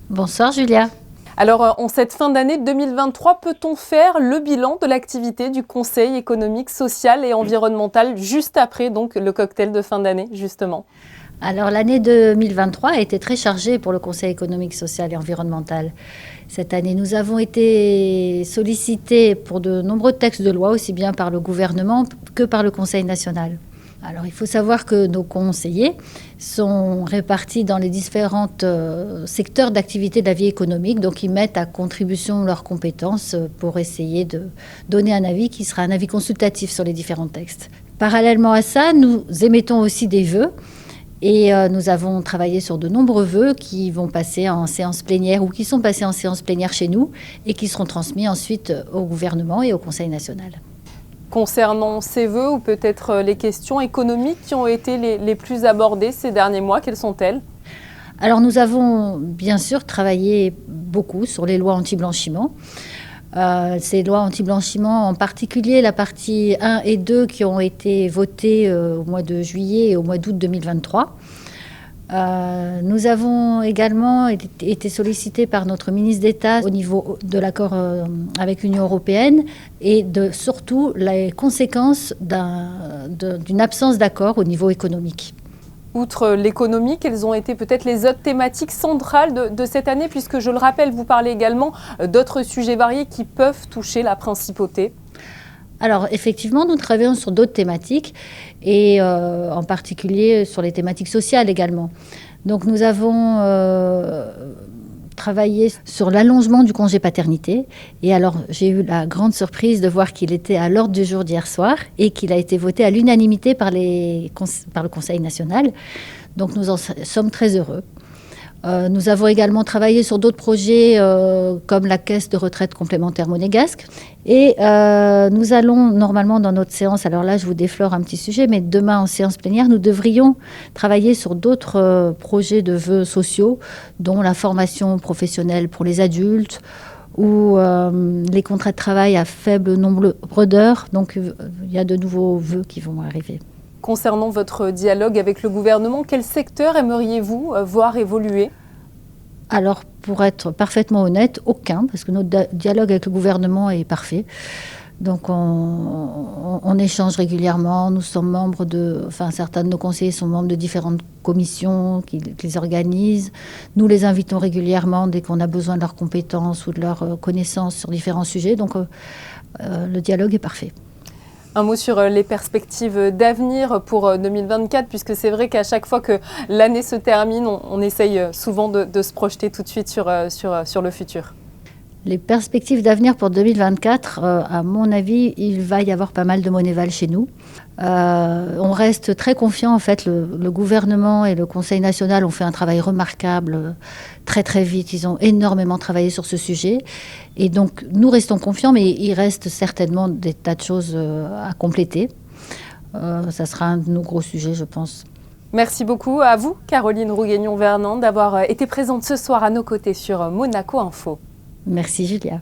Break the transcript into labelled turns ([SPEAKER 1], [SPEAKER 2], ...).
[SPEAKER 1] Bonsoir Julia.
[SPEAKER 2] Alors, en cette fin d'année 2023, peut-on faire le bilan de l'activité du Conseil économique, social et environnemental juste après donc, le cocktail de fin d'année, justement?
[SPEAKER 1] Alors l'année 2023 a été très chargée pour le Conseil économique, social et environnemental. Cette année, nous avons été sollicités pour de nombreux textes de loi, aussi bien par le gouvernement que par le Conseil national. Alors il faut savoir que nos conseillers sont répartis dans les différents secteurs d'activité de la vie économique, donc ils mettent à contribution leurs compétences pour essayer de donner un avis qui sera un avis consultatif sur les différents textes. Parallèlement à ça, nous émettons aussi des vœux. Et nous avons travaillé sur de nombreux vœux qui vont passer en séance plénière ou qui sont passés en séance plénière chez nous et qui seront transmis ensuite au gouvernement et au Conseil national.
[SPEAKER 2] Concernant ces vœux ou peut-être les questions économiques qui ont été les plus abordées ces derniers mois, quelles sont-elles?
[SPEAKER 1] Alors nous avons bien sûr travaillé beaucoup sur les lois anti-blanchiment. Ces lois anti-blanchiment, en particulier la partie 1 et 2 qui ont été votées au mois de juillet et au mois d'août 2023. Nous avons également été sollicités par notre ministre d'État au niveau de l'accord avec l'Union européenne et surtout les conséquences d'une absence d'accord au niveau économique.
[SPEAKER 2] Outre l'économie, quelles ont été peut-être les autres thématiques centrales de cette année, puisque je le rappelle, vous parlez également d'autres sujets variés qui peuvent toucher la principauté?
[SPEAKER 1] Alors effectivement, nous travaillons sur d'autres thématiques et en particulier sur les thématiques sociales également. Donc nous avons travaillé sur l'allongement du congé paternité. Et alors j'ai eu la grande surprise de voir qu'il était à l'ordre du jour d'hier soir et qu'il a été voté à l'unanimité par le Conseil national. Donc nous en sommes très heureux. Nous avons également travaillé sur d'autres projets comme la caisse de retraite complémentaire monégasque. Et nous allons normalement dans notre séance, alors là je vous déflore un petit sujet, mais demain en séance plénière, nous devrions travailler sur d'autres projets de vœux sociaux, dont la formation professionnelle pour les adultes ou les contrats de travail à faible nombre d'heures. Donc il y a de nouveaux vœux qui vont arriver.
[SPEAKER 2] Concernant votre dialogue avec le gouvernement, quel secteur aimeriez-vous voir évoluer?
[SPEAKER 1] Alors, pour être parfaitement honnête, aucun, parce que notre dialogue avec le gouvernement est parfait. Donc, on échange régulièrement. Nous sommes membres certains de nos conseillers sont membres de différentes commissions qui les organisent. Nous les invitons régulièrement dès qu'on a besoin de leurs compétences ou de leurs connaissances sur différents sujets. Donc, le dialogue est parfait.
[SPEAKER 2] Un mot sur les perspectives d'avenir pour 2024, puisque c'est vrai qu'à chaque fois que l'année se termine, on essaye souvent de se projeter tout de suite sur le futur.
[SPEAKER 1] Les perspectives d'avenir pour 2024, à mon avis, il va y avoir pas mal de Monéval chez nous. On reste très confiant. En fait, le gouvernement et le Conseil national ont fait un travail remarquable très très vite. Ils ont énormément travaillé sur ce sujet. Et donc, nous restons confiants, mais il reste certainement des tas de choses à compléter. Ça sera un de nos gros sujets, je pense.
[SPEAKER 2] Merci beaucoup à vous, Caroline Rouguignon-Vernant, d'avoir été présente ce soir à nos côtés sur Monaco Info.
[SPEAKER 1] Merci Julia.